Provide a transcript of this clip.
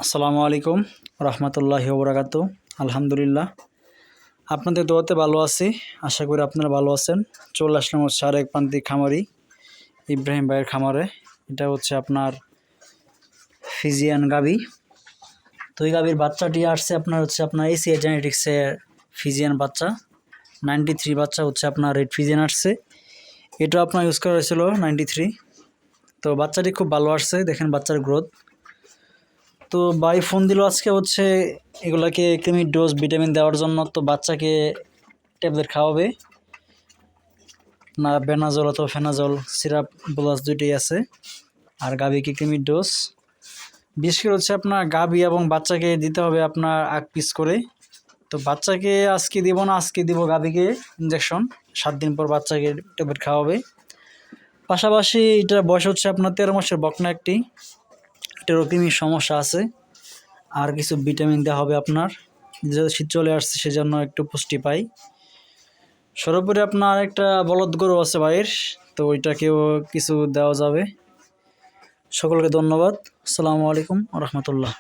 আসসালামু আলাইকুম রহমতুল্লাহি ওয়া বারাকাতুহু। আলহামদুলিল্লাহ, আপনাদের দোয়াতে ভালো আছি। আশা করি আপনারা ভালো আছেন। চলে আসলাম হচ্ছে আরেক প্রান্তিক খামারি ইব্রাহিম ভাইয়ের খামারে। এটা হচ্ছে আপনার ফিজিয়ান গাবি। তো এই গাবির বাচ্চাটি আসছে আপনার এসিআই জেনেটিক্সের ফিজিয়ান বাচ্চা 93 বাচ্চা হচ্ছে আপনার রেড ফিজিয়ান আসছে। এটা আপনার ইউজ করা হয়েছিল 93। তো বাচ্চাটি খুব ভালো আসছে, দেখেন বাচ্চার গ্রোথ। তো ভাই ফোন দিল আজকে হচ্ছে এগুলাকে ক্রিমির ডোজ ভিটামিন দেওয়ার জন্য। তো বাচ্চাকে ট্যাবলেট খাওয়াবে, না বেনাজল অথবা ফেনাজল সিরাপ প্লাস দুইটাই আছে। আর গাভীকে ক্রিমির ডোজ বিশেষ করে হচ্ছে আপনার গাভী এবং বাচ্চাকে দিতে হবে আপনার 8 পিস করে। তো বাচ্চাকে আজকে দিব না, আজকে দিব গাভীকে ইঞ্জেকশন। 7 দিন পর বাচ্চাকে ট্যাবলেট খাওয়াবে। পাশাপাশি এটার বয়স হচ্ছে আপনার 13 মাসের বকনা একটি। এটারও ক্রিমির সমস্যা আছে। আর কিছু ভিটামিন দেওয়া হবে আপনার, যে শীত চলে আসছে সেজন্য একটু পুষ্টি পাই। সর্বোপরি আপনার একটা বলদ গরু আছে ভাইয়ের, তো ওইটাকেও কিছু দেওয়া যাবে। সকলকে ধন্যবাদ। আসসালামু আলাইকুম ওয়া রাহমাতুল্লাহ।